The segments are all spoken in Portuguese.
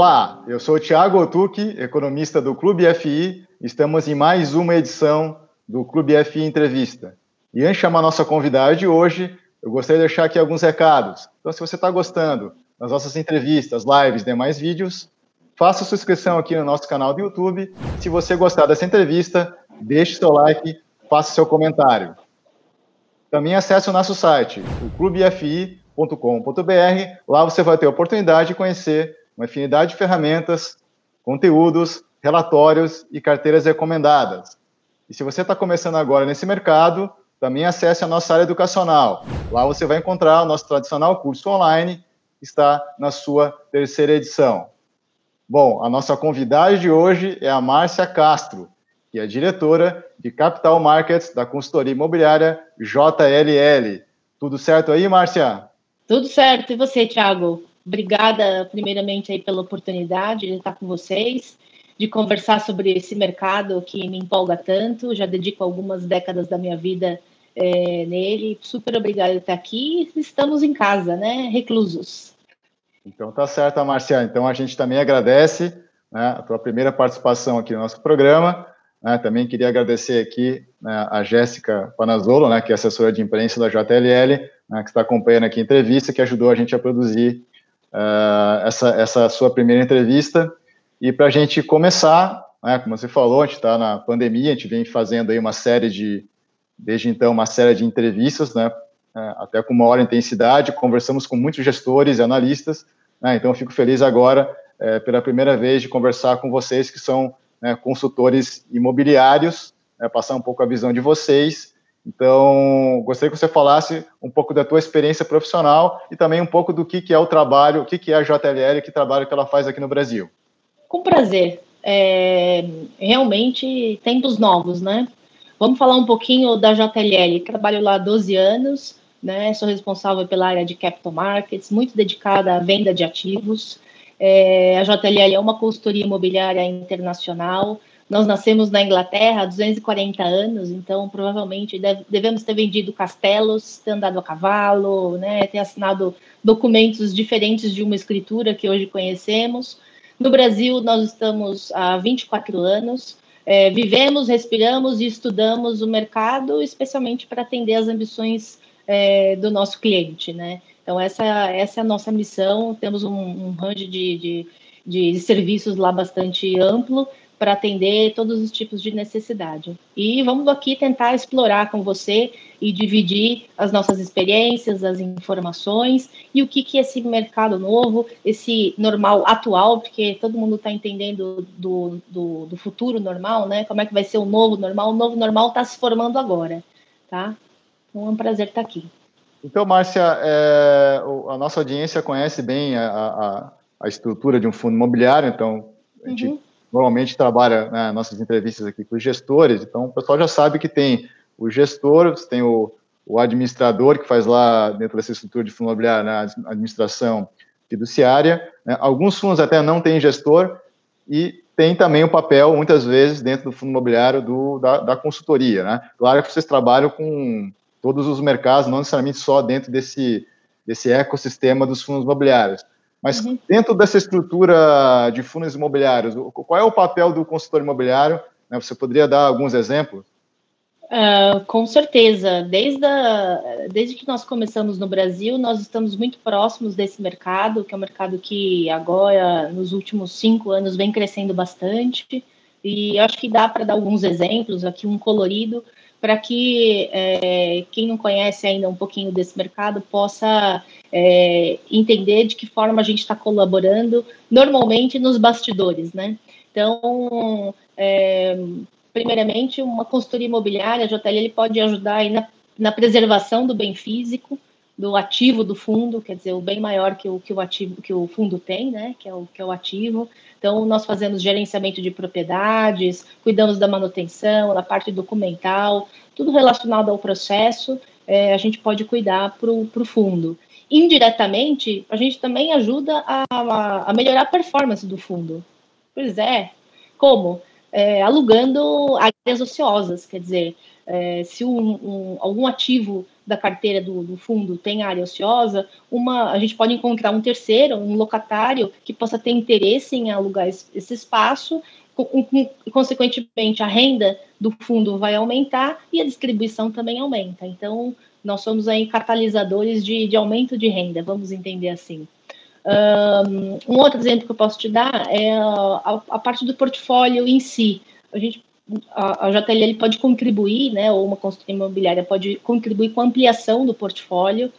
Olá, eu sou o Thiago Otuki, economista do Clube FI. Estamos em mais uma edição do Clube FI Entrevista. E antes de chamar a nossa convidada de hoje, eu gostaria de deixar aqui alguns recados. Então, se você está gostando das nossas entrevistas, lives e demais vídeos, faça sua inscrição aqui no nosso canal do YouTube. Se você gostar dessa entrevista, deixe seu like, faça seu comentário. Também acesse o nosso site, o clubefi.com.br. Lá você vai ter a oportunidade de conhecer uma infinidade de ferramentas, conteúdos, relatórios e carteiras recomendadas. E se você está começando agora nesse mercado, também acesse a nossa área educacional. Lá você vai encontrar o nosso tradicional curso online, que está na sua terceira edição. Bom, a nossa convidada de hoje é a Márcia Castro, que é diretora de Capital Markets da consultoria imobiliária JLL. Tudo certo aí, Márcia? Tudo certo. E você, Thiago? Obrigada, primeiramente, aí pela oportunidade de estar com vocês, de conversar sobre esse mercado que me empolga tanto. Já dedico algumas décadas da minha vida nele. Super obrigada por estar aqui. Estamos em casa, né? Reclusos. Então tá certo, Márcia. Então a gente também agradece, né, a tua primeira participação aqui no nosso programa. Também queria agradecer aqui, né, a Jéssica Panazzolo, né, que é assessora de imprensa da JLL, né, que está acompanhando aqui a entrevista, que ajudou a gente a produzir essa sua primeira entrevista. E para a gente começar, né, como você falou, a gente está na pandemia, a gente vem fazendo aí desde então, uma série de entrevistas, né, até com maior intensidade, conversamos com muitos gestores e analistas, né, então eu fico feliz agora, pela primeira vez, de conversar com vocês que são, né, consultores imobiliários, passar um pouco a visão de vocês. Então, gostaria que você falasse um pouco da tua experiência profissional e também um pouco do que é o trabalho, o que é a JLL, que trabalho que ela faz aqui no Brasil. Com prazer. Realmente, tempos novos, né? Vamos falar um pouquinho da JLL. Trabalho lá há 12 anos, né? Sou responsável pela área de Capital Markets, muito dedicada à venda de ativos. A JLL é uma consultoria imobiliária internacional. Nós nascemos na Inglaterra há 240 anos, então provavelmente devemos ter vendido castelos, ter andado a cavalo, né, ter assinado documentos diferentes de uma escritura que hoje conhecemos. No Brasil, nós estamos há 24 anos, vivemos, respiramos e estudamos o mercado, especialmente para atender as ambições do nosso cliente, né? Então, essa é a nossa missão. Temos um range de serviços lá bastante amplo para atender todos os tipos de necessidade. E vamos aqui tentar explorar com você e dividir as nossas experiências, as informações e o que é esse mercado novo, esse normal atual, porque todo mundo está entendendo do futuro normal, né? Como é que vai ser o novo normal? O novo normal está se formando agora, tá? Então é um prazer estar aqui. Então, Márcia, a nossa audiência conhece bem a estrutura de um fundo imobiliário, então a gente normalmente trabalha, né, nossas entrevistas aqui com os gestores, então o pessoal já sabe que tem o gestor, tem o administrador, que faz lá dentro dessa estrutura de fundo imobiliário, né, a administração fiduciária, né, alguns fundos até não têm gestor, e tem também o papel, muitas vezes, dentro do fundo imobiliário da consultoria, né? Claro que vocês trabalham com todos os mercados, não necessariamente só dentro desse ecossistema dos fundos imobiliários. Mas dentro dessa estrutura de fundos imobiliários, qual é o papel do consultor imobiliário? Você poderia dar alguns exemplos? Com certeza. Desde que nós começamos no Brasil, nós estamos muito próximos desse mercado, que é um mercado que agora, nos últimos 5 anos, vem crescendo bastante. E acho que dá para dar alguns exemplos, aqui um colorido, para que quem não conhece ainda um pouquinho desse mercado possa entender de que forma a gente está colaborando, normalmente nos bastidores, né? Então, primeiramente, uma consultoria imobiliária, a JLL pode ajudar aí na preservação do bem físico, do ativo do fundo, quer dizer, o bem maior que o ativo que o fundo tem, né? Que é o ativo. Então, nós fazemos gerenciamento de propriedades, cuidamos da manutenção, da parte documental, tudo relacionado ao processo, a gente pode cuidar para o fundo. Indiretamente, a gente também ajuda a melhorar a performance do fundo. Pois é, como? alugando áreas ociosas, quer dizer, se algum ativo da carteira do fundo tem área ociosa, a gente pode encontrar um terceiro, um locatário, que possa ter interesse em alugar esse espaço, e, consequentemente, a renda do fundo vai aumentar e a distribuição também aumenta. Então, nós somos aí catalisadores de aumento de renda, vamos entender assim. Um outro exemplo que eu posso te dar é a parte do portfólio em si. A JLL pode contribuir, né, ou uma consultoria imobiliária pode contribuir com a ampliação do portfólio,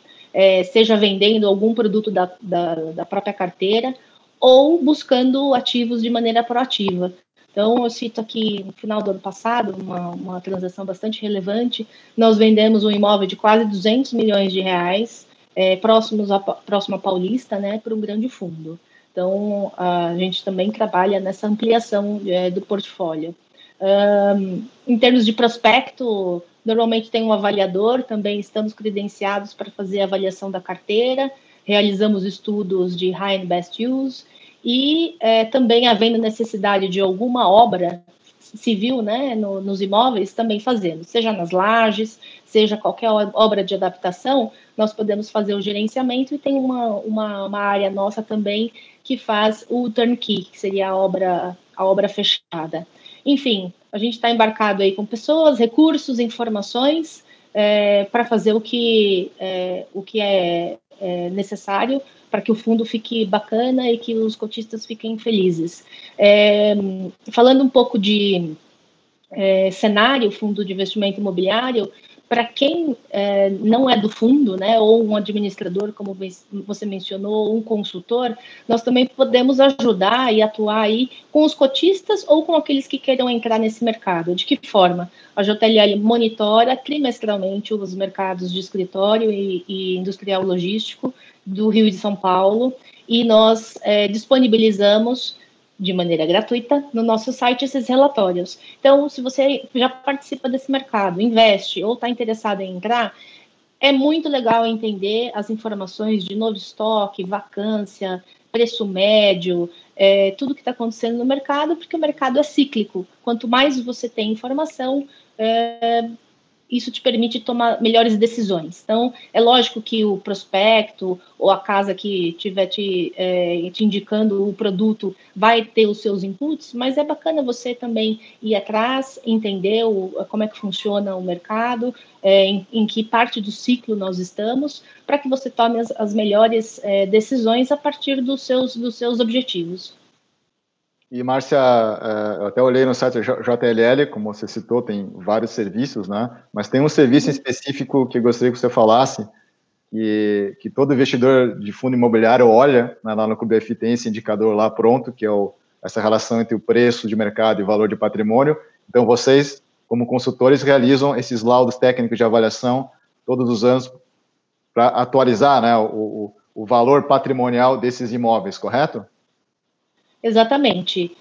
seja vendendo algum produto da própria carteira ou buscando ativos de maneira proativa. Então, eu cito aqui, no final do ano passado, uma transação bastante relevante, nós vendemos um imóvel de quase 200 milhões de reais, próximo à Paulista, né, para um grande fundo. Então, a gente também trabalha nessa ampliação do portfólio. Em termos de prospecto, normalmente tem um avaliador, também estamos credenciados para fazer a avaliação da carteira, realizamos estudos de high and best use e também havendo necessidade de alguma obra civil, né, nos imóveis, também fazemos, seja nas lajes, seja qualquer obra de adaptação, nós podemos fazer o gerenciamento e tem uma área nossa também que faz o turnkey, que seria a obra fechada. Enfim, a gente está embarcado aí com pessoas, recursos, informações para fazer o que é necessário para que o fundo fique bacana e que os cotistas fiquem felizes. Falando um pouco de cenário, fundo de investimento imobiliário, para quem não é do fundo, né, ou um administrador, como você mencionou, ou um consultor, nós também podemos ajudar e atuar aí com os cotistas ou com aqueles que queiram entrar nesse mercado. De que forma? A JLL monitora trimestralmente os mercados de escritório e industrial logístico do Rio e de São Paulo, e nós disponibilizamos de maneira gratuita no nosso site esses relatórios. Então, se você já participa desse mercado, investe ou está interessado em entrar, é muito legal entender as informações de novo estoque, vacância, preço médio, tudo que está acontecendo no mercado, porque o mercado é cíclico. Quanto mais você tem informação, isso te permite tomar melhores decisões. Então, é lógico que o prospecto ou a casa que estiver te indicando o produto vai ter os seus inputs, mas é bacana você também ir atrás, entender como é que funciona o mercado, em que parte do ciclo nós estamos, para que você tome as melhores decisões a partir dos seus objetivos. E, Márcia, eu até olhei no site JLL, como você citou, tem vários serviços, né? Mas tem um serviço específico que eu gostaria que você falasse, que todo investidor de fundo imobiliário olha, né, lá no QBFI tem esse indicador lá pronto, que é essa relação entre o preço de mercado e o valor de patrimônio. Então, vocês, como consultores, realizam esses laudos técnicos de avaliação todos os anos para atualizar, né, o valor patrimonial desses imóveis, correto? Exatamente.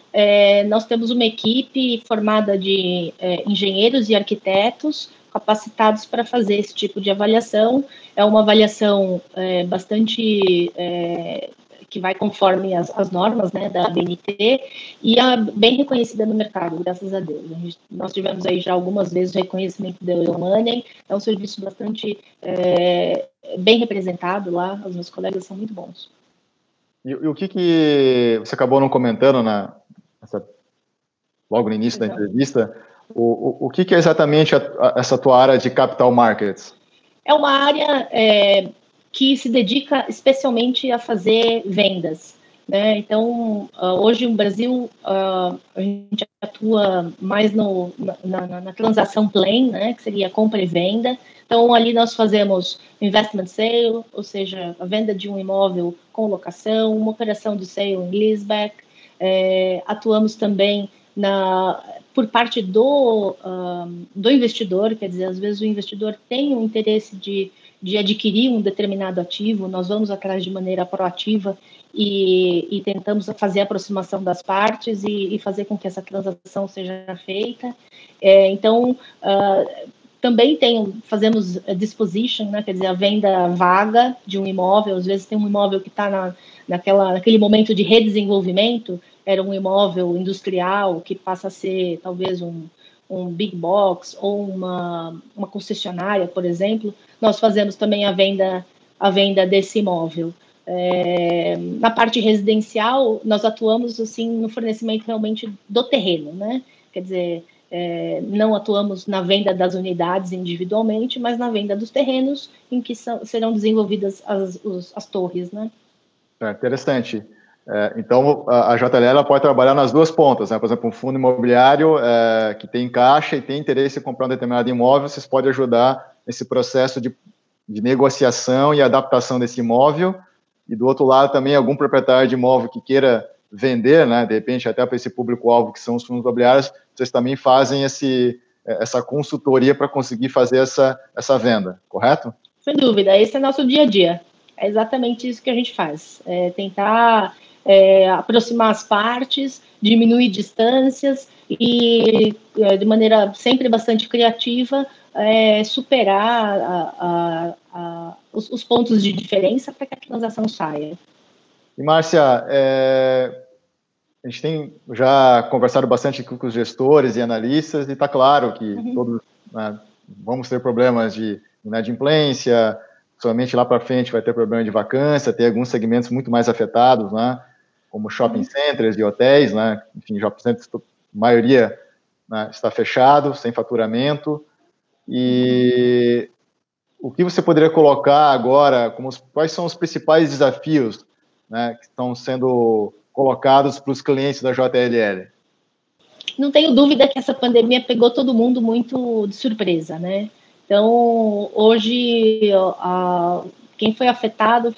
Nós temos uma equipe formada de engenheiros e arquitetos capacitados para fazer esse tipo de avaliação. É uma avaliação bastante que vai conforme as normas, né, da ABNT e é bem reconhecida no mercado, graças a Deus. Nós tivemos aí já algumas vezes o reconhecimento da Euromoney, é um serviço bastante bem representado lá, os meus colegas são muito bons. E o que você acabou não comentando logo no início da entrevista, o que é exatamente essa tua área de capital markets? É uma área que se dedica especialmente a fazer vendas, né? Então, hoje no Brasil, a gente atua mais na transação plain, né, que seria compra e venda. Então, ali nós fazemos investment sale, ou seja, a venda de um imóvel com locação, uma operação de sale and leaseback. Atuamos também por parte do investidor, quer dizer, às vezes o investidor tem o interesse de adquirir um determinado ativo, nós vamos atrás de maneira proativa e tentamos fazer a aproximação das partes e fazer com que essa transação seja feita. Então, também fazemos disposition, né, quer dizer, a venda vaga de um imóvel. Às vezes tem um imóvel que está naquele momento de redesenvolvimento, era um imóvel industrial que passa a ser talvez um big box ou uma concessionária, por exemplo, nós fazemos também a venda desse imóvel. Na parte residencial, nós atuamos assim no fornecimento realmente do terreno, né? Quer dizer, não atuamos na venda das unidades individualmente, mas na venda dos terrenos em que serão desenvolvidas as torres, né? Interessante. Então, a JLL ela pode trabalhar nas duas pontas, né? Por exemplo, um fundo imobiliário que tem caixa e tem interesse em comprar um determinado imóvel, vocês podem ajudar nesse processo de negociação e adaptação desse imóvel. E do outro lado também algum proprietário de imóvel que queira vender, né? De repente até para esse público-alvo que são os fundos imobiliários, vocês também fazem essa consultoria para conseguir fazer essa venda, correto? Sem dúvida, esse é nosso dia a dia. É exatamente isso que a gente faz. Tentar aproximar as partes, diminuir distâncias e, de maneira sempre bastante criativa, superar os pontos de diferença para que a transação saia. E, Márcia, a gente tem já conversado bastante com os gestores e analistas e está claro que todos vamos ter problemas de inadimplência, somente lá para frente vai ter problema de vacância, tem alguns segmentos muito mais afetados, né, como shopping centers e hotéis, né, enfim, shopping centers, a maioria, né, está fechado, sem faturamento, e o que você poderia colocar agora, quais são os principais desafios, né, que estão sendo colocados para os clientes da JLL? Não tenho dúvida que essa pandemia pegou todo mundo muito de surpresa, né? Então, hoje, quem foi afetado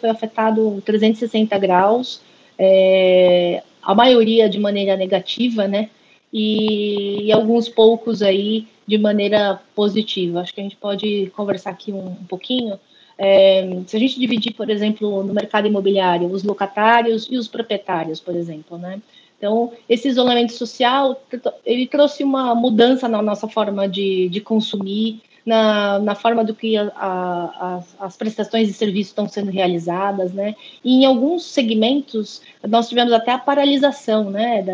360 graus, a maioria de maneira negativa, né? E alguns poucos aí de maneira positiva. Acho que a gente pode conversar aqui um pouquinho. Se a gente dividir, por exemplo, no mercado imobiliário, os locatários e os proprietários, por exemplo, né? Então, esse isolamento social, ele trouxe uma mudança na nossa forma de consumir, na forma do que as prestações de serviço estão sendo realizadas, né? E em alguns segmentos, nós tivemos até a paralisação, né,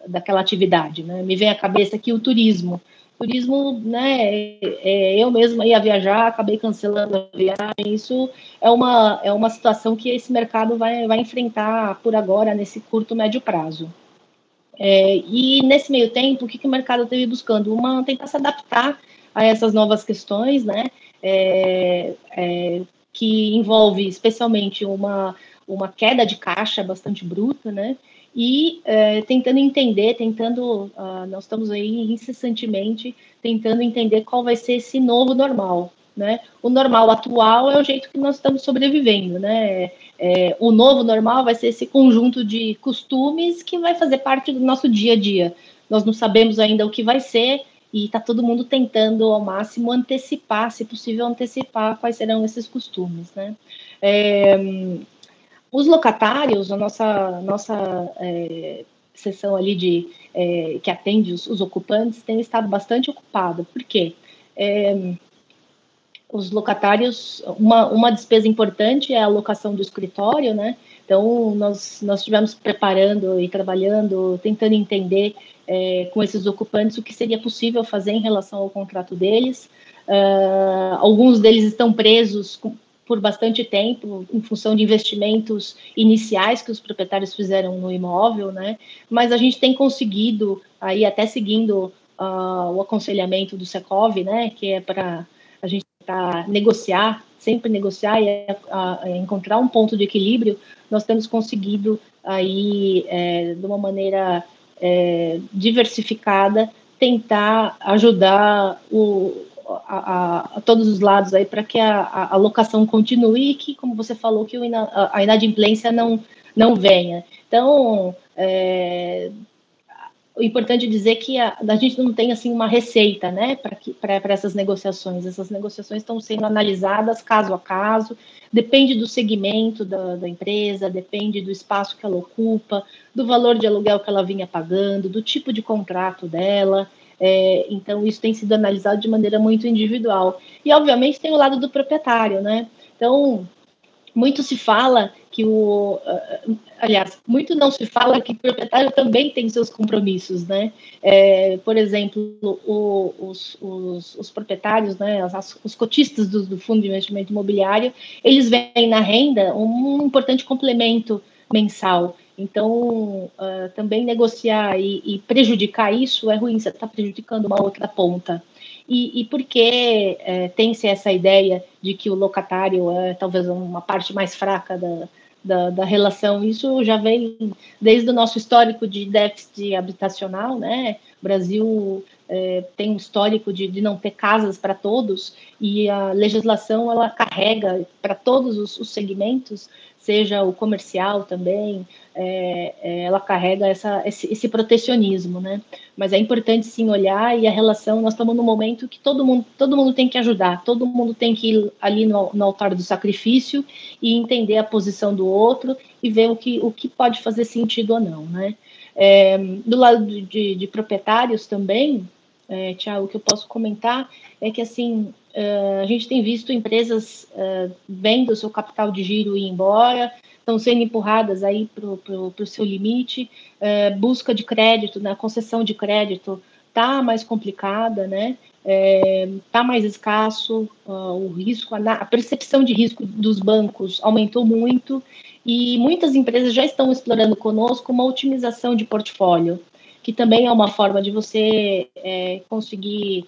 daquela atividade, né? Me vem à cabeça aqui o turismo. Turismo, né, eu mesma ia viajar, acabei cancelando a viagem. Isso é uma situação que esse mercado vai enfrentar por agora, nesse curto, médio prazo. E nesse meio tempo, o que o mercado teve buscando? Tentar se adaptar a essas novas questões, né, que envolve especialmente uma queda de caixa bastante bruta, né, e tentando entender, nós estamos aí incessantemente tentando entender qual vai ser esse novo normal, né? O normal atual é o jeito que nós estamos sobrevivendo, né? O novo normal vai ser esse conjunto de costumes que vai fazer parte do nosso dia a dia. Nós não sabemos ainda o que vai ser e está todo mundo tentando ao máximo antecipar, se possível antecipar quais serão esses costumes, né? Os locatários, a nossa seção ali que atende os ocupantes, tem estado bastante ocupada. Por quê? Os locatários, uma despesa importante é a locação do escritório, né? Então, nós estivemos preparando e trabalhando, tentando entender com esses ocupantes o que seria possível fazer em relação ao contrato deles. Alguns deles estão presos por bastante tempo, em função de investimentos iniciais que os proprietários fizeram no imóvel, né? Mas a gente tem conseguido, aí até seguindo o aconselhamento do Secov, né? Que é para a gente negociar, sempre negociar e encontrar um ponto de equilíbrio. Nós temos conseguido aí, de uma maneira diversificada, tentar ajudar a todos os lados aí para que a locação continue e que, como você falou, que a inadimplência não venha. Então, o importante é dizer que a gente não tem assim uma receita, né, para essas negociações. Essas negociações estão sendo analisadas caso a caso, depende do segmento da empresa, depende do espaço que ela ocupa, do valor de aluguel que ela vinha pagando, do tipo de contrato dela. Então, isso tem sido analisado de maneira muito individual. E, obviamente, tem o lado do proprietário, né? Então, Muito se fala que aliás, muito não se fala que o proprietário também tem seus compromissos, né? Por exemplo, os proprietários, né, os cotistas do fundo de investimento imobiliário, eles veem na renda um importante complemento mensal. Então, também negociar e prejudicar isso é ruim, você está prejudicando uma outra ponta. E por que tem-se essa ideia de que o locatário é talvez uma parte mais fraca da relação? Isso já vem desde o nosso histórico de déficit habitacional, né? O Brasil tem um histórico de não ter casas para todos, e a legislação ela carrega para todos os segmentos, seja o comercial também, ela carrega esse protecionismo, né? Mas é importante sim olhar, e a relação, nós estamos num momento que todo mundo tem que ajudar, todo mundo tem que ir ali no altar do sacrifício e entender a posição do outro e ver o que pode fazer sentido ou não, né? Do lado de proprietários também, Thiago, o que eu posso comentar é que, assim, a gente tem visto empresas vendo o seu capital de giro ir embora, estão sendo empurradas aí para o seu limite, busca de crédito, né, concessão de crédito está mais complicada, né, está mais escasso, o risco, a percepção de risco dos bancos aumentou muito, e muitas empresas já estão explorando conosco uma otimização de portfólio, que também é uma forma de você conseguir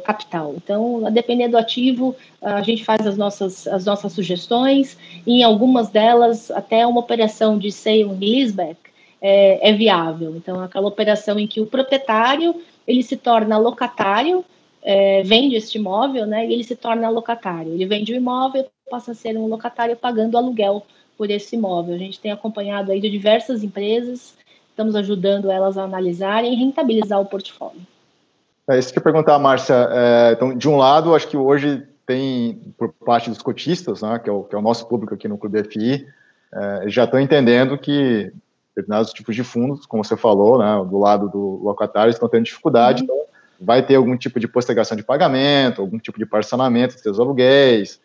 capital. Então, a depender do ativo, a gente faz as nossas sugestões, e em algumas delas, até uma operação de sale and leaseback é viável. Então, aquela operação em que o proprietário ele se torna locatário, vende este imóvel, né, e ele se torna locatário. Ele vende o imóvel, passa a ser um locatário pagando aluguel por esse imóvel. A gente tem acompanhado aí de diversas empresas, estamos ajudando elas a analisarem e rentabilizar o portfólio. Isso que eu ia perguntar, Márcia. Então, de um lado, acho que hoje tem, por parte dos cotistas, né, que é o nosso público aqui no Clube FI, já estão entendendo que determinados tipos de fundos, como você falou, né, do lado do locatário, estão tendo dificuldade, então vai ter algum tipo de postergação de pagamento, algum tipo de parcelamento dos seus aluguéis,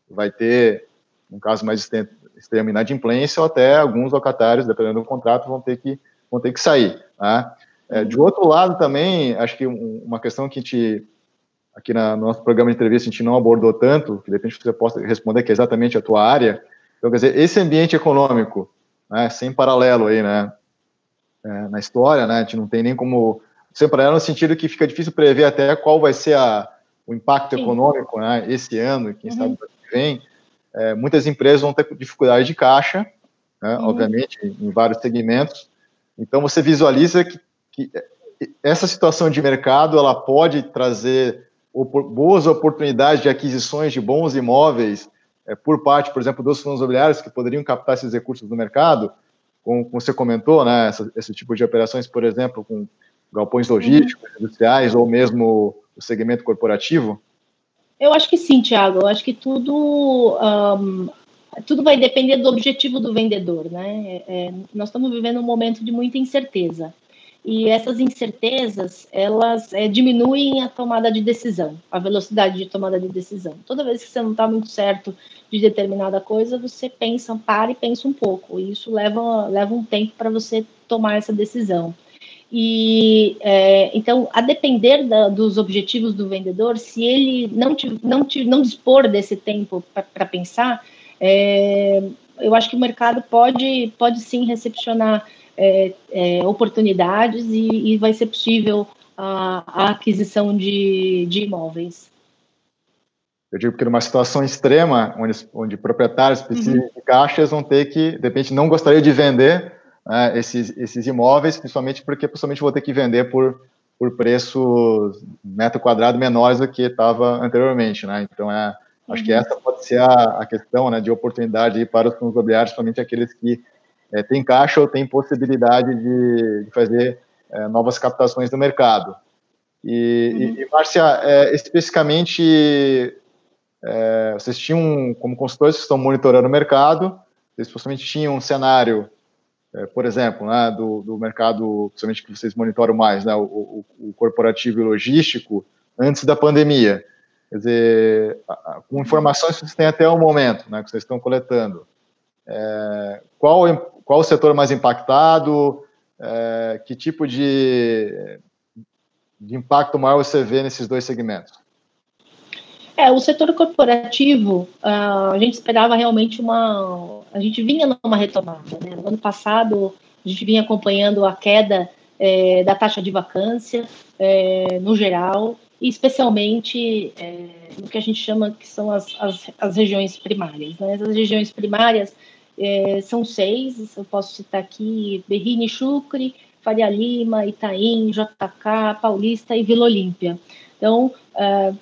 vai ter, no caso mais extremo, inadimplência, ou até alguns locatários, dependendo do contrato, vão ter que sair, né? De outro lado também, acho que uma questão que a gente, aqui no nosso programa de entrevista, a gente não abordou tanto, que de repente você possa responder, que é exatamente a tua área. Então, quer dizer, esse ambiente econômico, né, sem paralelo aí, né, na história, né, a gente não tem nem como, sem paralelo no sentido que fica difícil prever até qual vai ser o impacto econômico, né, esse ano, quem sabe o que vem. Muitas empresas vão ter dificuldade de caixa, né, obviamente, em vários segmentos. Então, você visualiza que essa situação de mercado ela pode trazer boas oportunidades de aquisições de bons imóveis por parte, por exemplo, dos fundos imobiliários que poderiam captar esses recursos do mercado, como você comentou, né, esse tipo de operações, por exemplo, com galpões logísticos, industriais, ou mesmo o segmento corporativo? Eu acho que sim, Thiago. Eu acho que tudo vai depender do objetivo do vendedor, né? Nós estamos vivendo um momento de muita incerteza. E essas incertezas, elas diminuem a tomada de decisão, a velocidade de tomada de decisão. Toda vez que você não está muito certo de determinada coisa, você para e pensa um pouco. E isso leva um tempo para você tomar essa decisão. E então, a depender dos objetivos do vendedor, se ele não dispor desse tempo para pensar, eu acho que o mercado pode sim recepcionar oportunidades e vai ser possível a aquisição de imóveis. Eu digo que numa situação extrema, onde proprietários precisam de caixas vão ter que, de repente, não gostaria de vender esses imóveis, principalmente porque possivelmente vou ter que vender por preços metro quadrado menores do que estava anteriormente, né? Então, acho que essa pode ser a questão, né, de oportunidade para os fundos imobiliários, principalmente aqueles que têm caixa ou têm possibilidade de fazer novas captações no mercado. E Márcia, especificamente, vocês tinham, como consultores que estão monitorando o mercado, vocês possivelmente tinham um cenário, por exemplo, né, do mercado, principalmente que vocês monitoram mais, né, o corporativo e logístico, antes da pandemia. Quer dizer, com informações que vocês têm até o momento, né, que vocês estão coletando, qual o setor mais impactado, que tipo de impacto maior você vê nesses dois segmentos? O setor corporativo, a gente esperava realmente a gente vinha numa retomada, né? No ano passado, a gente vinha acompanhando a queda da taxa de vacância, no geral, e especialmente no que a gente chama que são as regiões primárias, né? As regiões primárias são 6, eu posso citar aqui Berrini, Chucre, Faria Lima, Itaim, JK, Paulista e Vila Olímpia. Então,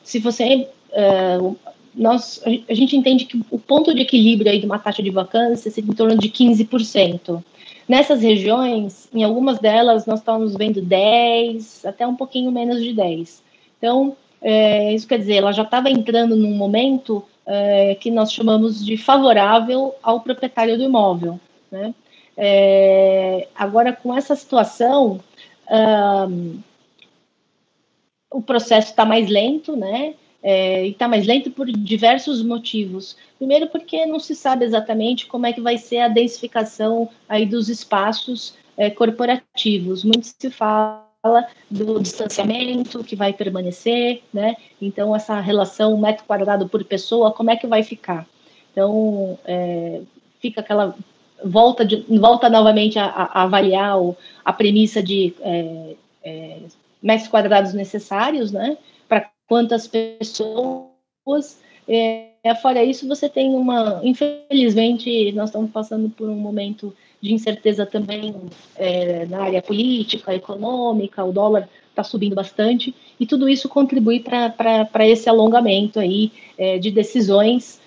se você a gente entende que o ponto de equilíbrio aí de uma taxa de vacância seria em torno de 15%. Nessas regiões, em algumas delas, nós estamos vendo 10%, até um pouquinho menos de 10%. Então, isso quer dizer, ela já estava entrando num momento que nós chamamos de favorável ao proprietário do imóvel, né? Agora, com essa situação, o processo está mais lento, né? E está mais lento por diversos motivos. Primeiro, porque não se sabe exatamente como é que vai ser a densificação aí dos espaços corporativos. Muito se fala do distanciamento que vai permanecer, né? Então, essa relação metro quadrado por pessoa, como é que vai ficar? Então, fica aquela volta novamente a avaliar a premissa de metros quadrados necessários, né? Para quantas pessoas. Fora isso, você tem infelizmente, nós estamos passando por um momento de incerteza também na área política, econômica, o dólar está subindo bastante, e tudo isso contribui para esse alongamento aí de decisões.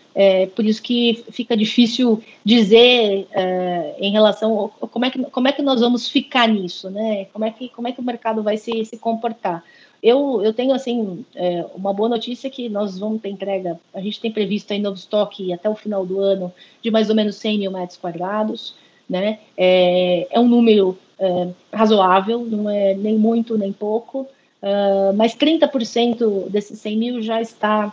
Por isso que fica difícil dizer em relação a como é que nós vamos ficar nisso, né? Como é que o mercado vai se comportar. Eu tenho, assim, uma boa notícia que nós vamos ter entrega, a gente tem previsto aí novo estoque até o final do ano de mais ou menos 100 mil metros quadrados, né? É um número razoável, não é nem muito nem pouco, mas 30% desses 100 mil já está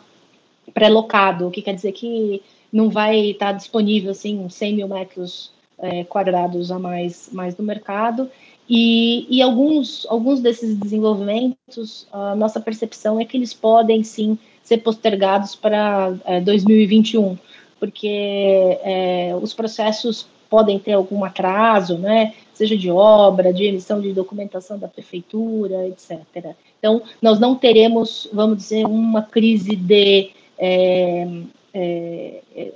pré-locado, o que quer dizer que não vai estar disponível assim 100 mil metros quadrados a mais no mercado. E alguns desses desenvolvimentos, a nossa percepção é que eles podem sim ser postergados para 2021, porque os processos podem ter algum atraso, né? Seja de obra, de emissão de documentação da prefeitura, etc. Então, nós não teremos, vamos dizer, uma crise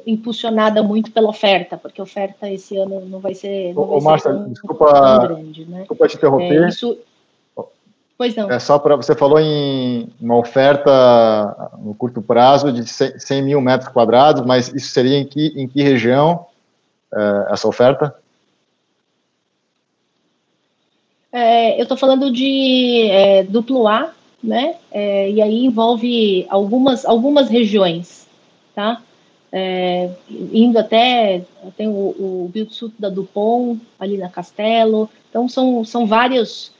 impulsionada muito pela oferta, porque a oferta esse ano não vai ser, Márcia, tão grande, né? Desculpa te interromper. Pois não. Só para você falou em uma oferta no curto prazo de 100 mil metros quadrados, mas isso seria em que região essa oferta? Eu estou falando de duplo A, né? E aí envolve algumas regiões, tá? Indo até tem o Build Suit da Dupont ali na Castelo. Então são vários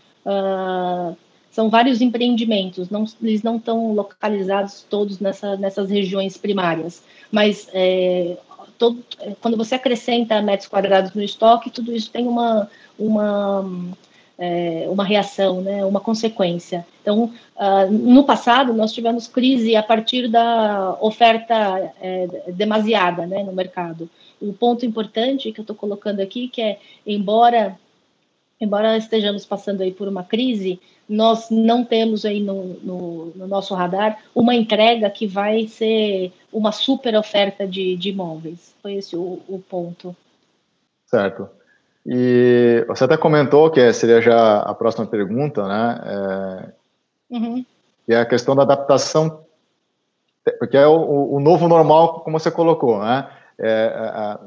empreendimentos. Eles não estão localizados todos nessas regiões primárias, mas quando você acrescenta metros quadrados no estoque, tudo isso tem uma reação, né, uma consequência. Então, no passado, nós tivemos crise a partir da oferta demasiada, né, no mercado. O ponto importante que eu estou colocando aqui, que é, embora estejamos passando aí por uma crise, nós não temos aí no nosso radar uma entrega que vai ser uma super oferta de imóveis. Foi esse o ponto. Certo. E você até comentou, que seria já a próxima pergunta, né? Que é a questão da adaptação, porque é o novo normal, como você colocou, né?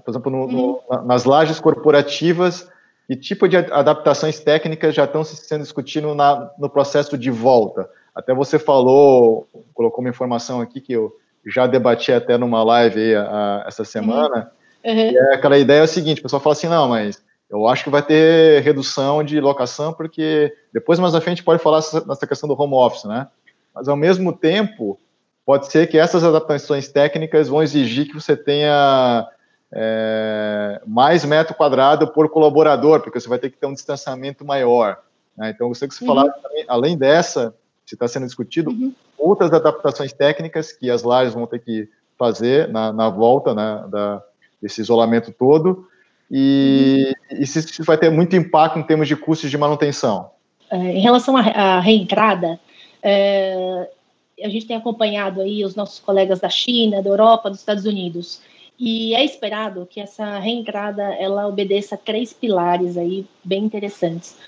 Por exemplo, nas lajes corporativas, que tipo de adaptações técnicas já estão sendo discutidas no processo de volta? Até você colocou uma informação aqui que eu já debati até numa live aí, essa semana, e aquela ideia é o seguinte: o pessoal fala assim, não, mas eu acho que vai ter redução de locação, porque depois, mais à frente, pode falar nessa questão do home office, né? Mas, ao mesmo tempo, pode ser que essas adaptações técnicas vão exigir que você tenha mais metro quadrado por colaborador, porque você vai ter que ter um distanciamento maior, né? Então, você que se falar, além dessa, que está sendo discutido, outras adaptações técnicas que as lajes vão ter que fazer na volta, né, desse isolamento todo, e isso vai ter muito impacto em termos de custos de manutenção. Em relação à reentrada, a gente tem acompanhado aí os nossos colegas da China, da Europa, dos Estados Unidos, e é esperado que essa reentrada ela obedeça a 3 pilares aí bem interessantes.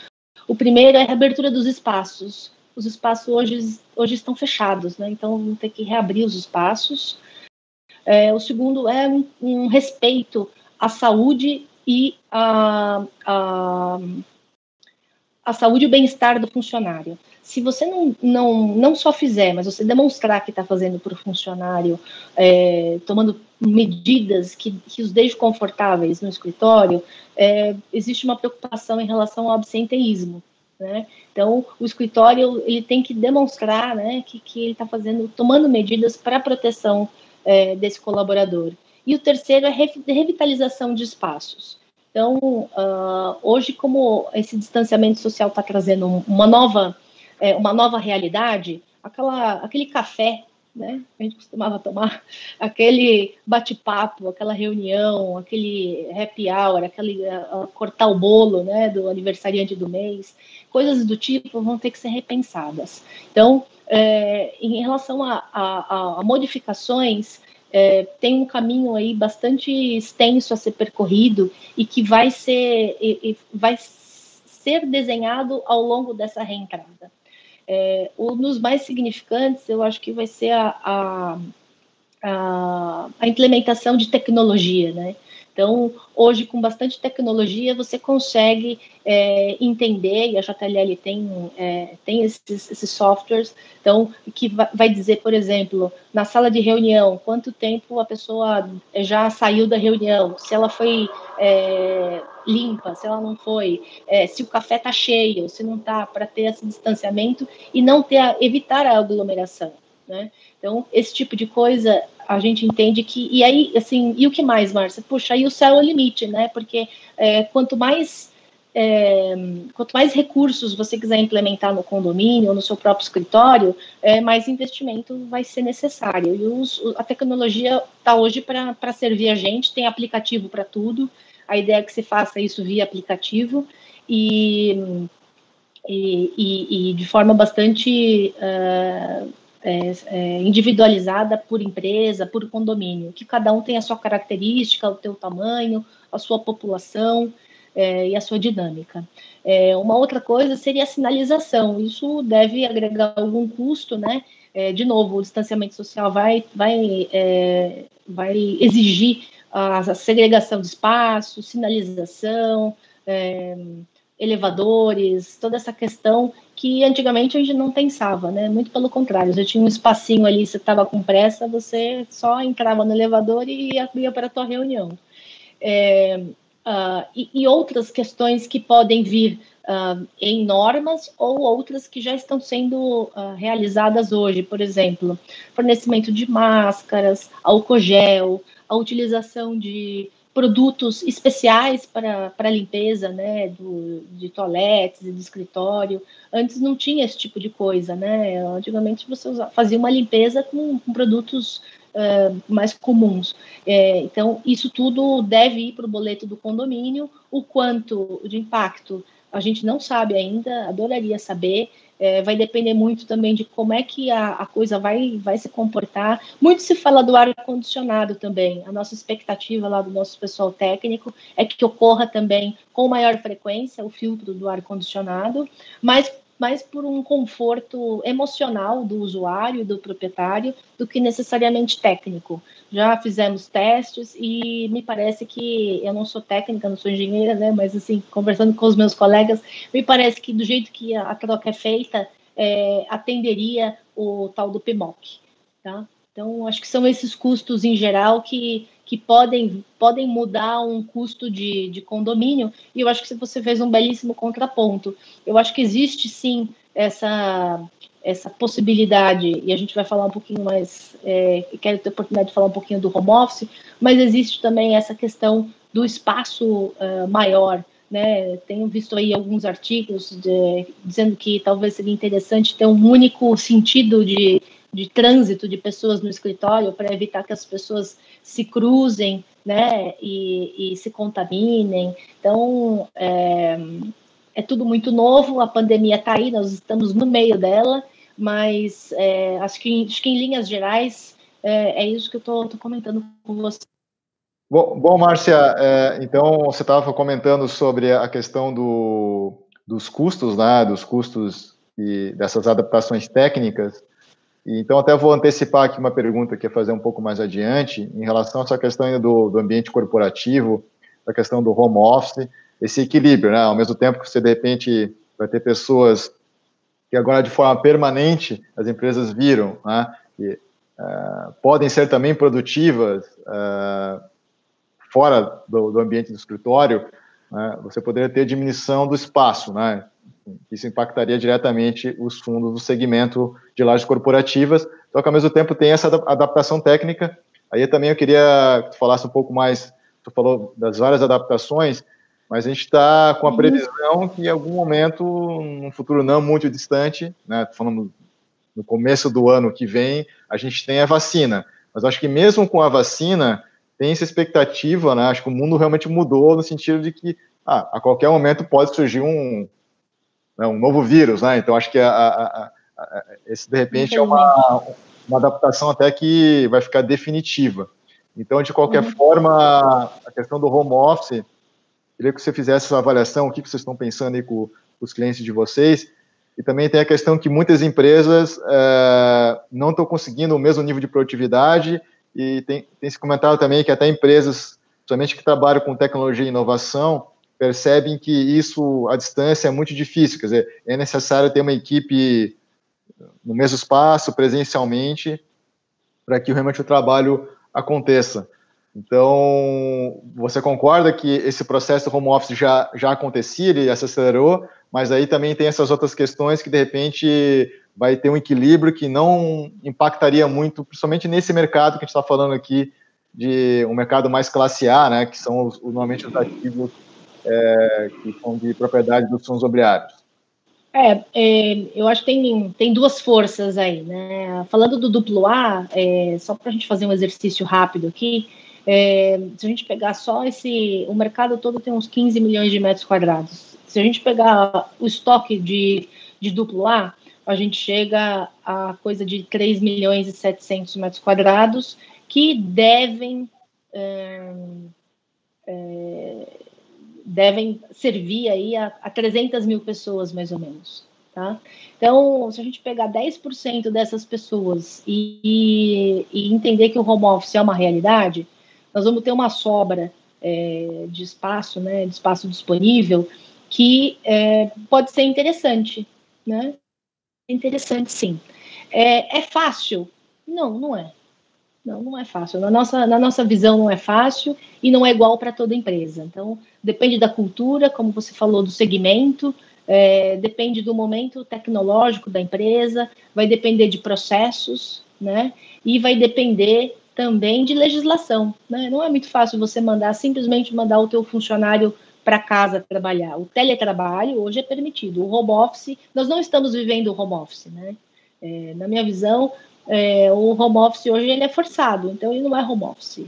O primeiro é a reabertura dos espaços. Os espaços hoje estão fechados, né? Então vão ter que reabrir os espaços. O segundo é um respeito à saúde e a saúde e o bem-estar do funcionário. Se você não só fizer, mas você demonstrar que está fazendo para o funcionário, tomando medidas que os deixem confortáveis no escritório, existe uma preocupação em relação ao absenteísmo, né? Então, o escritório ele tem que demonstrar, né, que ele está tomando medidas para a proteção desse colaborador. E o terceiro é revitalização de espaços. Então, hoje, como esse distanciamento social está trazendo uma nova realidade, aquele café, né, a gente costumava tomar, aquele bate-papo, aquela reunião, aquele happy hour, aquele cortar o bolo, né, do aniversariante do mês, coisas do tipo vão ter que ser repensadas. Então, em relação a modificações, tem um caminho aí bastante extenso a ser percorrido e que vai ser desenhado ao longo dessa reentrada. Um dos mais significantes, eu acho que vai ser a implementação de tecnologia, né? Então, hoje, com bastante tecnologia, você consegue entender, e a JLL tem esses softwares, então, que vai dizer, por exemplo, na sala de reunião, quanto tempo a pessoa já saiu da reunião, se ela foi limpa, se ela não foi, se o café está cheio, se não está, para ter esse distanciamento e evitar a aglomeração, né? Então, esse tipo de coisa a gente entende que... E aí, assim, e o que mais, Márcia? Puxa, aí o céu é o limite, né? Porque quanto mais recursos você quiser implementar no condomínio ou no seu próprio escritório, mais investimento vai ser necessário. E a tecnologia está hoje para servir a gente, tem aplicativo para tudo. A ideia é que se faça isso via aplicativo e de forma bastante individualizada por empresa, por condomínio, que cada um tem a sua característica, o seu tamanho, a sua população e a sua dinâmica. Uma outra coisa seria a sinalização. Isso deve agregar algum custo, né? De novo, o distanciamento social vai exigir a segregação de espaço, sinalização, elevadores, toda essa questão que antigamente a gente não pensava, né? Muito pelo contrário, você tinha um espacinho ali, você estava com pressa, você só entrava no elevador e ia para a tua reunião. E outras questões que podem vir em normas ou outras que já estão sendo realizadas hoje, por exemplo, fornecimento de máscaras, álcool gel, a utilização de produtos especiais para limpeza, né, de toaletes e de escritório. Antes não tinha esse tipo de coisa, né? Antigamente você fazia uma limpeza com produtos mais comuns. Então, isso tudo deve ir para o boleto do condomínio. O quanto de impacto a gente não sabe ainda, adoraria saber. Vai depender muito também de como é que a coisa vai se comportar. Muito se fala do ar-condicionado também. A nossa expectativa lá do nosso pessoal técnico é que ocorra também com maior frequência o filtro do ar-condicionado, mas mais por um conforto emocional do usuário, do proprietário, do que necessariamente técnico. Já fizemos testes e me parece que, eu não sou técnica, não sou engenheira, né, mas assim, conversando com os meus colegas, me parece que do jeito que a troca é feita, atenderia o tal do PMOC, tá? Então, acho que são esses custos em geral que podem mudar um custo de condomínio, e eu acho que você fez um belíssimo contraponto. Eu acho que existe, sim, essa possibilidade, e a gente vai falar um pouquinho mais, quero ter a oportunidade de falar um pouquinho do home office, mas existe também essa questão do espaço maior, né? Tenho visto aí alguns artigos dizendo que talvez seria interessante ter um único sentido de trânsito de pessoas no escritório para evitar que as pessoas se cruzem, né, e se contaminem. Então, é tudo muito novo, a pandemia está aí, nós estamos no meio dela, mas acho que em linhas gerais é isso que eu estou comentando com você. Bom, Márcia, então você estava comentando sobre a questão dos custos, né, dos custos e dessas adaptações técnicas. Então, até vou antecipar aqui uma pergunta que ia fazer um pouco mais adiante, em relação a essa questão ainda do ambiente corporativo, a questão do home office, esse equilíbrio, né? Ao mesmo tempo que você, de repente, vai ter pessoas que agora, de forma permanente, as empresas viram, né? Que podem ser também produtivas fora do ambiente do escritório, né? Você poderia ter diminuição do espaço, né? Isso impactaria diretamente os fundos do segmento de lajes corporativas, só que ao mesmo tempo tem essa adaptação técnica. Aí também eu queria que tu falasse um pouco mais, tu falou das várias adaptações, mas a gente está com a previsão que em algum momento, num futuro não muito distante, né, falando no começo do ano que vem, a gente tem a vacina. Mas acho que mesmo com a vacina, tem essa expectativa, né, acho que o mundo realmente mudou no sentido de que a qualquer momento pode surgir um novo vírus, né? Então, acho que esse, de repente, é uma adaptação até que vai ficar definitiva. Então, de qualquer forma, a questão do home office, queria que você fizesse essa avaliação, o que vocês estão pensando aí com os clientes de vocês, e também tem a questão que muitas empresas não estão conseguindo o mesmo nível de produtividade, e tem se comentado também que até empresas, somente que trabalham com tecnologia e inovação, percebem que isso, à distância, é muito difícil, quer dizer, é necessário ter uma equipe no mesmo espaço, presencialmente, para que realmente o trabalho aconteça. Então, você concorda que esse processo do home office já acontecia, ele se acelerou, mas aí também tem essas outras questões que, de repente, vai ter um equilíbrio que não impactaria muito, principalmente nesse mercado que a gente está falando aqui, de um mercado mais classe A, né, que são normalmente os ativos que são de propriedade dos fundos imobiliários. Eu acho que tem duas forças aí, né? Falando do duplo A, só para a gente fazer um exercício rápido aqui, se a gente pegar só o mercado todo tem uns 15 milhões de metros quadrados. Se a gente pegar o estoque de duplo A, a gente chega a coisa de 3 milhões e 700 metros quadrados que devem servir aí a 300 mil pessoas, mais ou menos. Tá? Então, se a gente pegar 10% dessas pessoas e entender que o home office é uma realidade, nós vamos ter uma sobra de espaço, né, de espaço disponível, que pode ser interessante, né? Interessante, sim. É fácil? Não, não é. Não é fácil. Na nossa visão não é fácil e não é igual para toda empresa. Então, depende da cultura, como você falou, do segmento, depende do momento tecnológico da empresa, vai depender de processos, né? E vai depender também de legislação, né? Não é muito fácil você simplesmente mandar o teu funcionário para casa trabalhar. O teletrabalho hoje é permitido. O home office, nós não estamos vivendo o home office, né? Na minha visão, o home office hoje ele é forçado, então ele não é home office,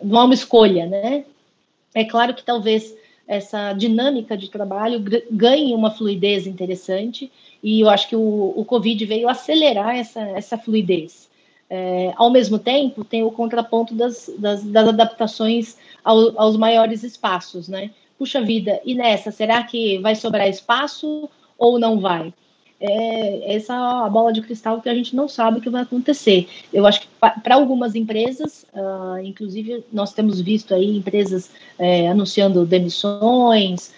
não é uma escolha, né? É claro que talvez essa dinâmica de trabalho ganhe uma fluidez interessante, e eu acho que o Covid veio acelerar essa fluidez. Ao mesmo tempo, tem o contraponto das adaptações aos maiores espaços, né? Puxa vida, e nessa, será que vai sobrar espaço ou não vai? Essa é a bola de cristal que a gente não sabe o que vai acontecer. Eu acho que para algumas empresas, inclusive nós temos visto aí empresas anunciando demissões,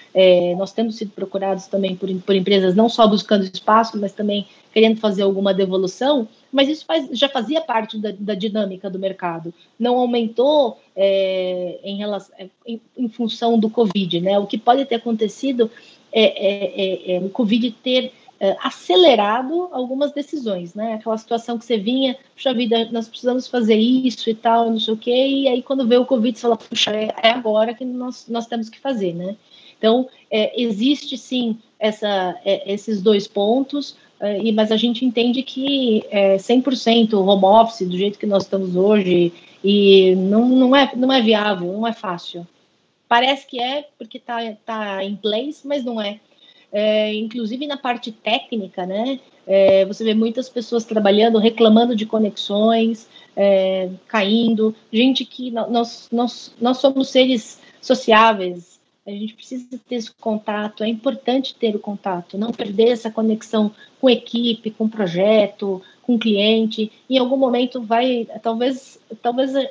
nós temos sido procurados também por empresas não só buscando espaço, mas também querendo fazer alguma devolução, mas isso já fazia parte da dinâmica do mercado. Não aumentou em função do Covid, né? O que pode ter acontecido o Covid ter acelerado algumas decisões, né? Aquela situação que você vinha, puxa vida, nós precisamos fazer isso e tal, não sei o quê, e aí quando vê o Covid, você fala, puxa, é agora que nós temos que fazer, né? Então, existe sim esses dois pontos, mas a gente entende que 100% home office, do jeito que nós estamos hoje, e não é viável, não é fácil. Parece que porque tá em place, mas não é. Inclusive na parte técnica, né? Você vê muitas pessoas trabalhando, reclamando de conexões, caindo, gente que nós somos seres sociáveis, a gente precisa ter esse contato, é importante ter o contato, não perder essa conexão com equipe, com projeto, com cliente. Em algum momento talvez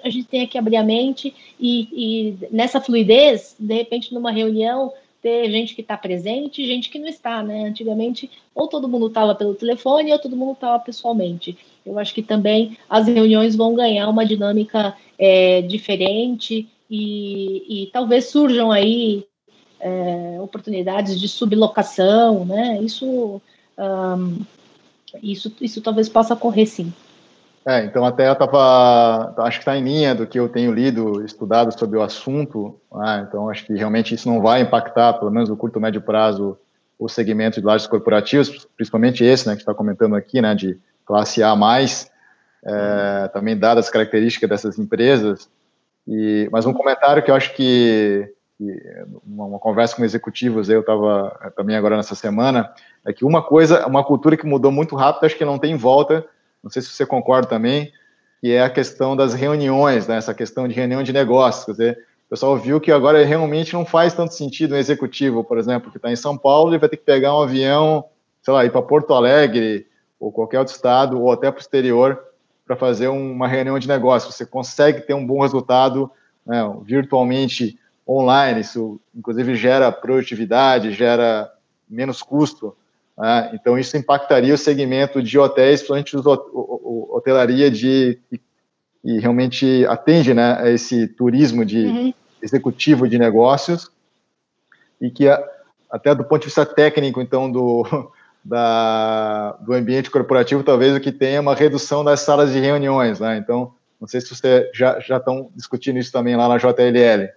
a gente tenha que abrir a mente e nessa fluidez, de repente numa reunião, ter gente que está presente e gente que não está, né? Antigamente, ou todo mundo estava pelo telefone, ou todo mundo estava pessoalmente. Eu acho que também as reuniões vão ganhar uma dinâmica diferente e talvez surjam aí oportunidades de sublocação, né? Isso talvez possa ocorrer, sim. Então até eu acho que está em linha do que eu tenho lido, estudado sobre o assunto, né? Então acho que realmente isso não vai impactar, pelo menos no curto, médio prazo, o segmento de lajes corporativos, principalmente esse, né, que está comentando aqui, né, de classe A+, também dadas as características dessas empresas. Mas um comentário que eu acho que uma conversa com executivos, eu estava também agora nessa semana, é que uma cultura que mudou muito rápido, acho que não tem volta, não sei se você concorda também, que é a questão das reuniões, né? Essa questão de reunião de negócios. Quer dizer, o pessoal viu que agora realmente não faz tanto sentido um executivo, por exemplo, que está em São Paulo e vai ter que pegar um avião, sei lá, ir para Porto Alegre, ou qualquer outro estado, ou até para o exterior, para fazer uma reunião de negócios. Você consegue ter um bom resultado, né, virtualmente, online. Isso, inclusive, gera produtividade, gera menos custo. Então, isso impactaria o segmento de hotéis, principalmente hotelaria e realmente atende, né, a esse turismo de executivo de negócios e que, até do ponto de vista técnico, então, do ambiente corporativo, talvez o que tenha uma redução das salas de reuniões, né? Então, não sei se você já estão discutindo isso também lá na JLL.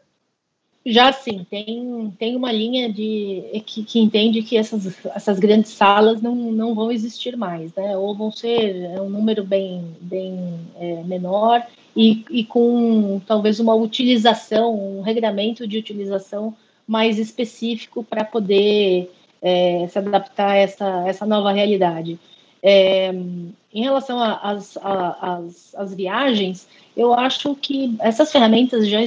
Já sim, tem uma linha que entende que essas grandes salas não vão existir mais, né? Ou vão ser um número bem menor e com talvez uma utilização, um regramento de utilização mais específico para poder se adaptar a essa nova realidade. Em relação às viagens, eu acho que essas ferramentas já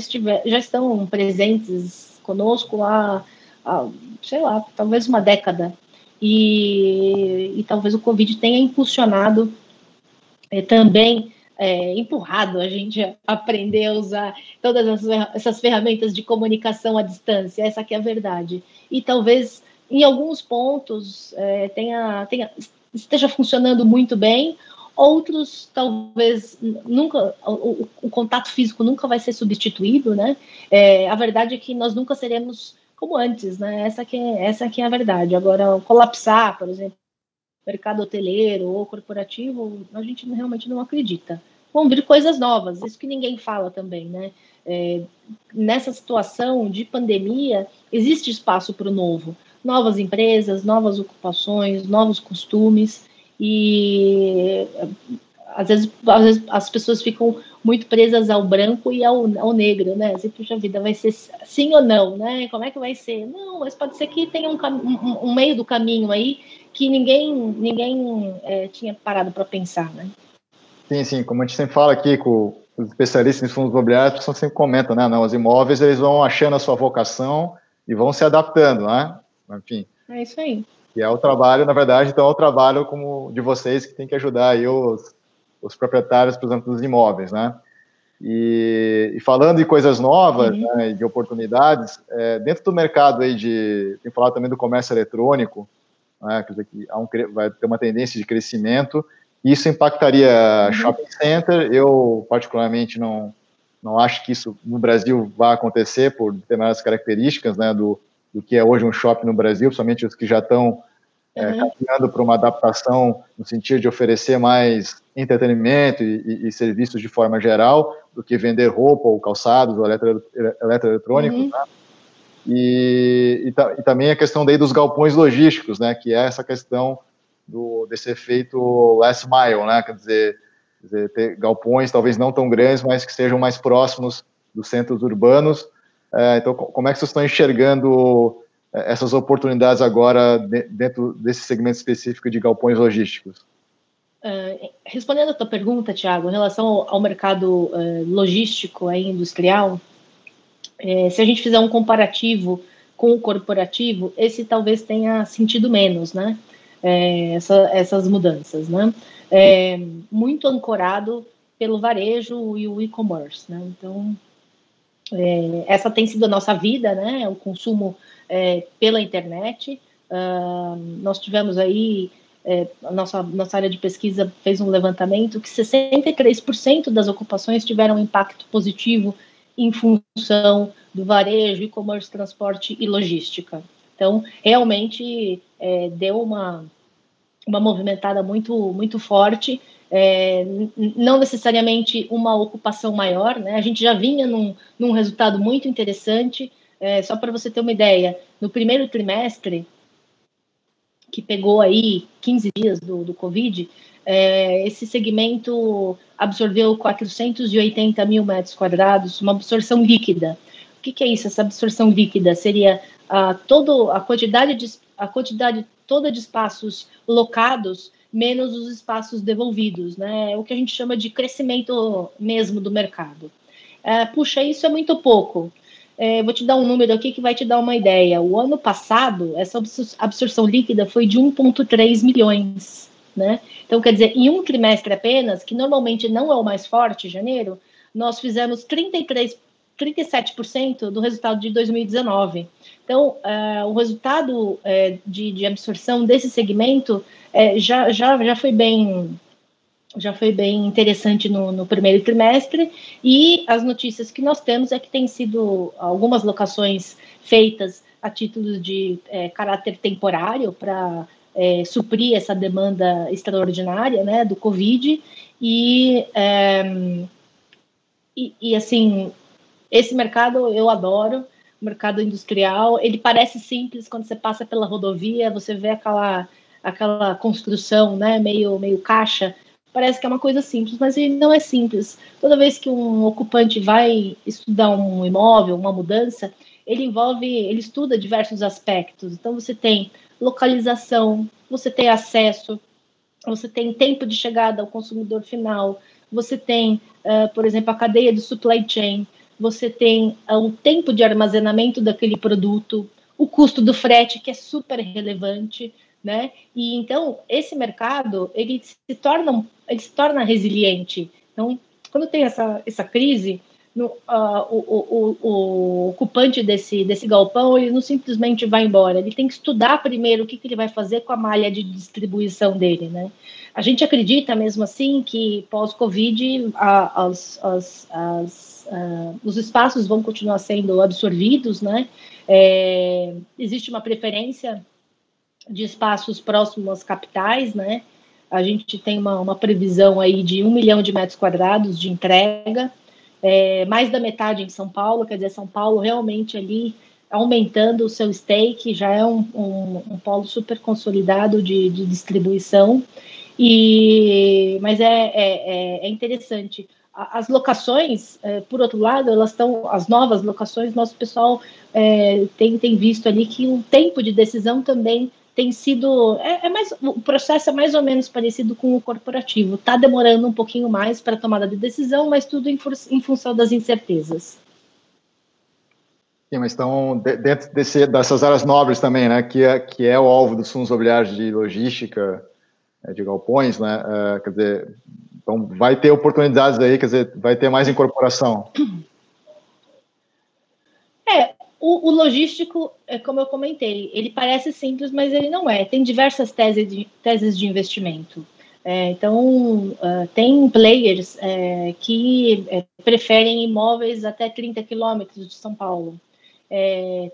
estão presentes conosco há, sei lá, talvez uma década. E talvez o Covid tenha impulsionado também, empurrado a gente a aprender a usar todas essas ferramentas de comunicação à distância. Essa aqui é a verdade. E talvez, em alguns pontos, esteja funcionando muito bem. Outros, talvez, nunca, o contato físico nunca vai ser substituído, né? A verdade é que nós nunca seremos como antes, né? Essa que é a verdade. Agora, colapsar, por exemplo, mercado hoteleiro ou corporativo, a gente realmente não acredita. Vão vir coisas novas, isso que ninguém fala também, né? Nessa situação de pandemia, existe espaço para o novo. Novas empresas, novas ocupações, novos costumes, e às vezes as pessoas ficam muito presas ao branco e ao negro, né? Assim, puxa vida, vai ser sim ou não, né? Como é que vai ser? Não, mas pode ser que tenha um meio do caminho aí que ninguém tinha parado para pensar, né? Sim, como a gente sempre fala aqui com os especialistas em fundos imobiliários, a pessoa sempre comenta, né? Não, os imóveis, eles vão achando a sua vocação e vão se adaptando, né? Enfim. É isso aí. E é o trabalho, na verdade, então é o trabalho como de vocês que tem que ajudar aí os proprietários, por exemplo, dos imóveis, né? E falando de coisas novas, né, de oportunidades, dentro do mercado aí tem falado também do comércio eletrônico, né, quer dizer, que vai ter uma tendência de crescimento. Isso impactaria shopping center. Eu, particularmente, não acho que isso no Brasil vai acontecer por determinadas características, né, do que é hoje um shopping no Brasil, principalmente os que já estão caminhando para uma adaptação no sentido de oferecer mais entretenimento e serviços de forma geral, do que vender roupa ou calçados ou eletroeletrônicos, né? E também a questão daí dos galpões logísticos, né? Que é essa questão desse efeito last mile, né? Quer dizer, ter galpões talvez não tão grandes, mas que sejam mais próximos dos centros urbanos. Então, como é que vocês estão enxergando essas oportunidades agora dentro desse segmento específico de galpões logísticos? Respondendo a tua pergunta, Thiago, em relação ao mercado logístico e industrial, se a gente fizer um comparativo com o corporativo, esse talvez tenha sentido menos, né? Essas mudanças, né? Muito ancorado pelo varejo e o e-commerce, né? Então, essa tem sido a nossa vida, né? O consumo pela internet. Nós tivemos aí, a nossa área de pesquisa fez um levantamento que 63% das ocupações tiveram impacto positivo em função do varejo, e-commerce, transporte e logística. Então, realmente deu uma movimentada muito forte, não necessariamente uma ocupação maior, né? A gente já vinha num resultado muito interessante, só para você ter uma ideia, no primeiro trimestre, que pegou aí 15 dias do Covid, esse segmento absorveu 480 mil metros quadrados, uma absorção líquida. O que é isso? Essa absorção líquida seria a quantidade toda de espaços locados menos os espaços devolvidos, né? O que a gente chama de crescimento mesmo do mercado. Puxa, isso é muito pouco. Vou te dar um número aqui que vai te dar uma ideia. O ano passado, essa absorção líquida foi de 1,3 milhões, né? Então, quer dizer, em um trimestre apenas, que normalmente não é o mais forte, janeiro, nós fizemos 37% do resultado de 2019. Então, o resultado de absorção desse segmento já foi bem interessante no primeiro trimestre, e as notícias que nós temos é que tem sido algumas locações feitas a título de caráter temporário para suprir essa demanda extraordinária, né, do Covid, e assim, esse mercado eu adoro, o mercado industrial, ele parece simples quando você passa pela rodovia, você vê aquela construção, né, meio caixa, parece que é uma coisa simples, mas ele não é simples. Toda vez que um ocupante vai estudar um imóvel, uma mudança, ele estuda diversos aspectos. Então, você tem localização, você tem acesso, você tem tempo de chegada ao consumidor final, você tem, por exemplo, a cadeia de supply chain, você tem o tempo de armazenamento daquele produto, o custo do frete, que é super relevante, né? E então esse mercado ele se torna resiliente. Então, quando tem essa crise, o ocupante desse galpão ele não simplesmente vai embora, ele tem que estudar primeiro o que ele vai fazer com a malha de distribuição dele, né? A gente acredita mesmo assim que pós-Covid os espaços vão continuar sendo absorvidos, né? Existe uma preferência de espaços próximos às capitais, né? A gente tem uma previsão aí de 1 milhão de metros quadrados de entrega, mais da metade em São Paulo, quer dizer, São Paulo realmente ali aumentando o seu stake, já é um polo super consolidado de distribuição, mas é interessante. As locações, por outro lado, as novas locações, nosso pessoal tem visto ali que o tempo de decisão também tem sido, o processo é mais ou menos parecido com o corporativo, está demorando um pouquinho mais para a tomada de decisão, mas tudo em função das incertezas. Sim, mas estão dentro dessas áreas nobres também, né, que é o alvo dos fundos imobiliários de logística, de galpões, né, quer dizer, então vai ter oportunidades aí, quer dizer, vai ter mais incorporação. O logístico, como eu comentei, ele parece simples, mas ele não é. Tem diversas teses de investimento. Então, tem players que preferem imóveis até 30 quilômetros de São Paulo.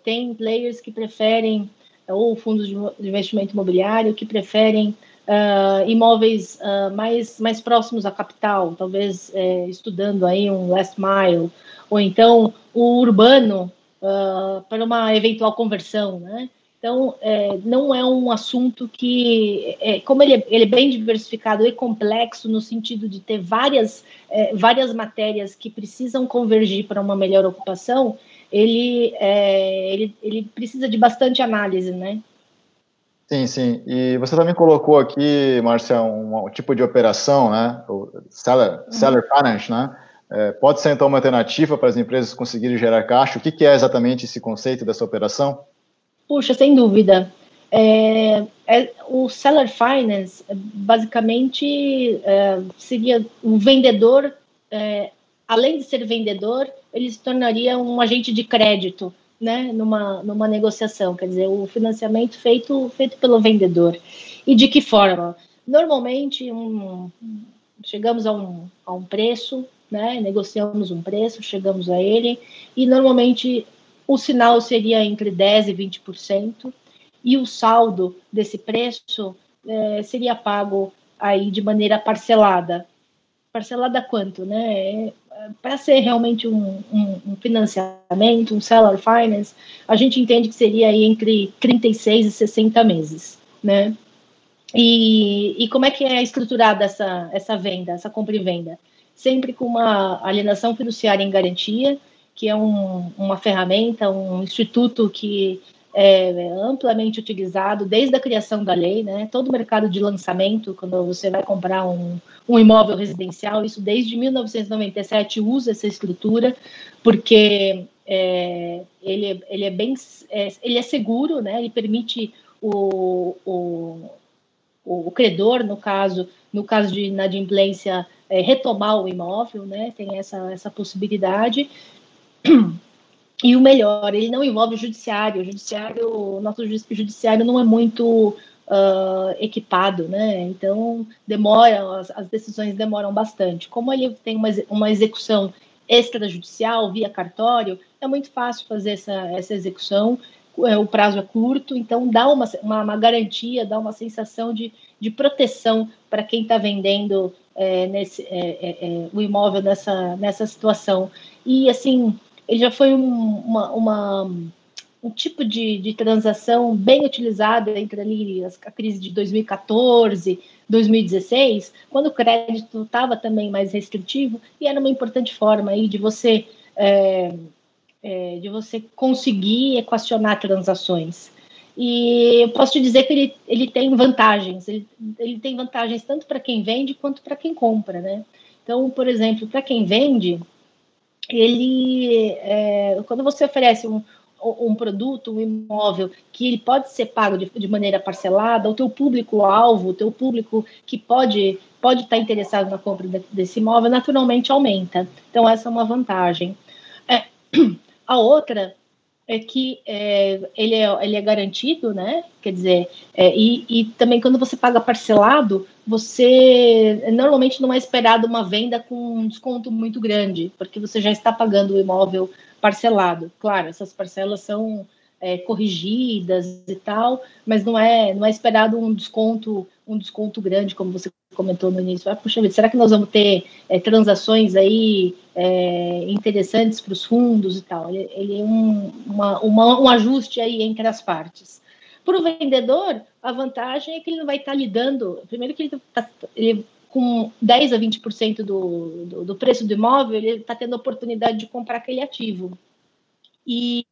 Tem players que preferem ou fundos de investimento imobiliário que preferem imóveis mais próximos à capital, talvez estudando aí um last mile, ou então o urbano para uma eventual conversão, né? Então, não é um assunto que, como ele é bem diversificado e complexo, no sentido de ter várias matérias que precisam convergir para uma melhor ocupação, ele precisa de bastante análise, né? Sim, sim. E você também colocou aqui, Márcia, um tipo de operação, né? O seller finance, né? Pode ser, então, uma alternativa para as empresas conseguirem gerar caixa. O que é exatamente esse conceito dessa operação? Puxa, sem dúvida. O seller finance, basicamente, seria um vendedor, além de ser vendedor, ele se tornaria um agente de crédito, né, numa negociação, quer dizer, o financiamento feito pelo vendedor. E de que forma? Normalmente, chegamos a um preço, né, negociamos um preço, chegamos a ele, e normalmente o sinal seria entre 10% e 20%, e o saldo desse preço seria pago aí de maneira parcelada. Parcelada quanto, né? Para ser realmente um financiamento, um seller finance, a gente entende que seria aí entre 36 e 60 meses, né? E como é que é estruturada essa venda, essa compra e venda? Sempre com uma alienação fiduciária em garantia, que é uma ferramenta, um instituto que é amplamente utilizado desde a criação da lei, né? Todo o mercado de lançamento, quando você vai comprar um imóvel residencial, isso desde 1997 usa essa estrutura, porque ele é bem, ele é seguro, né? Ele permite o credor, no caso de inadimplência, retomar o imóvel, né? Tem essa possibilidade. E o melhor, ele não envolve o judiciário. O nosso judiciário não é muito equipado, né? Então, as decisões demoram bastante. Como ele tem uma execução extrajudicial via cartório, é muito fácil fazer essa execução. O prazo é curto, então dá uma garantia, dá uma sensação de proteção para quem está vendendo o imóvel nessa situação. E, assim, ele já foi um tipo de transação bem utilizada entre ali a crise de 2014, 2016, quando o crédito estava também mais restritivo, e era uma importante forma aí de você conseguir equacionar transações. E eu posso te dizer que ele tem vantagens. Ele tem vantagens tanto para quem vende quanto para quem compra, né? Então, por exemplo, para quem vende, quando você oferece um produto, um imóvel, que ele pode ser pago de maneira parcelada, o teu público-alvo, o teu público que pode estar interessado na compra desse imóvel, naturalmente aumenta. Então, essa é uma vantagem. A outra é que ele é garantido, né? Quer dizer, e também quando você paga parcelado, você normalmente não é esperado uma venda com um desconto muito grande, porque você já está pagando o imóvel parcelado. Claro, essas parcelas são corrigidas e tal, mas não é esperado um desconto grande, como você comentou no início. Puxa vida, será que nós vamos ter transações aí interessantes para os fundos e tal? Ele é um ajuste aí entre as partes. Para o vendedor, a vantagem é que ele não vai estar lidando, primeiro que ele com 10 a 20% do preço do imóvel, ele está tendo a oportunidade de comprar aquele ativo. E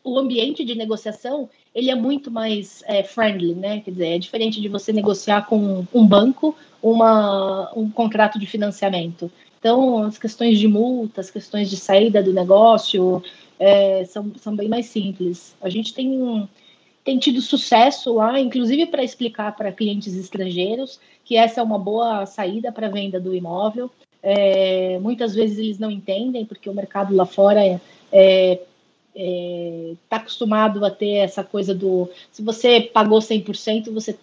o ambiente de negociação ele é muito mais friendly, né? Quer dizer, é diferente de você negociar com um banco um contrato de financiamento. Então, as questões de multa, as questões de saída do negócio são bem mais simples. A gente tem tido sucesso lá, inclusive para explicar para clientes estrangeiros que essa é uma boa saída para a venda do imóvel. Muitas vezes eles não entendem, porque o mercado lá fora está acostumado a ter essa coisa se você pagou 100%, você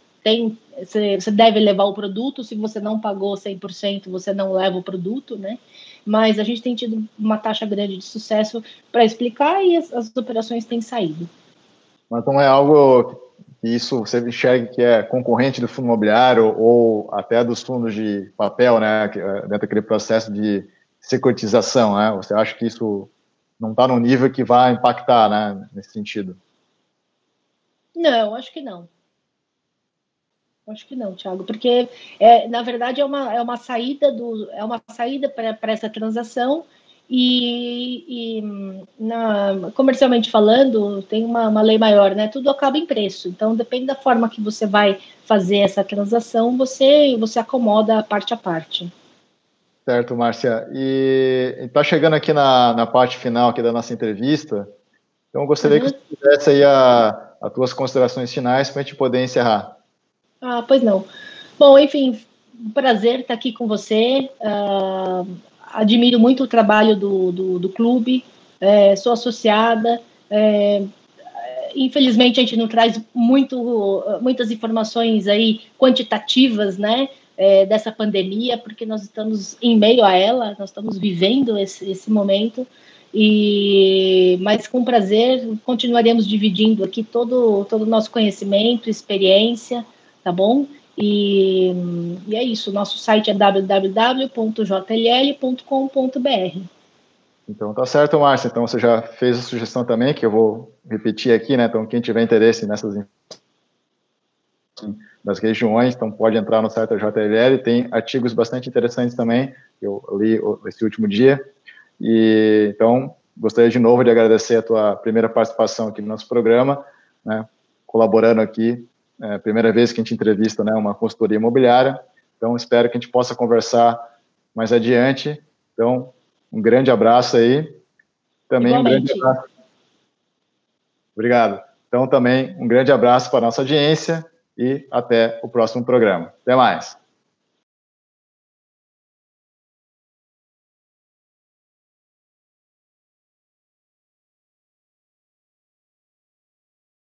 deve levar o produto, se você não pagou 100%, você não leva o produto, né? mas a gente tem tido uma taxa grande de sucesso para explicar e as operações têm saído. Mas não é algo que isso você enxerga que é concorrente do fundo imobiliário ou até dos fundos de papel, né, dentro daquele processo de securitização, né? Você acha que isso não está num nível que vai impactar, né, nesse sentido? Não, acho que não. Acho que não, Thiago, porque na verdade é uma saída para essa transação e comercialmente falando tem uma lei maior, né? Tudo acaba em preço. Então depende da forma que você vai fazer essa transação, você acomoda parte a parte. Certo, Márcia. E está chegando aqui na parte final aqui da nossa entrevista. Então eu gostaria que você fizesse aí as tuas considerações finais para a gente poder encerrar. Ah, pois não. Bom, enfim, um prazer estar aqui com você. Admiro muito o trabalho do clube, sou associada. Infelizmente, a gente não traz muitas informações aí quantitativas, né, dessa pandemia, porque nós estamos em meio a ela, nós estamos vivendo esse momento. Mas com prazer continuaremos dividindo aqui todo o nosso conhecimento, experiência, tá bom? E é isso, nosso site é www.jll.com.br. Então tá certo, Márcia. Então você já fez a sugestão também, que eu vou repetir aqui, né? Então quem tiver interesse nessas das regiões, então pode entrar no site da JLL, tem artigos bastante interessantes também, que eu li esse último dia. E então gostaria de novo de agradecer a tua primeira participação aqui no nosso programa, né? Colaborando aqui, primeira vez que a gente entrevista, né, uma consultoria imobiliária. Então espero que a gente possa conversar mais adiante. Então um grande abraço aí. Também Igualmente. Um grande abraço. Obrigado. Então, também um grande abraço para a nossa audiência e até o próximo programa. Até mais.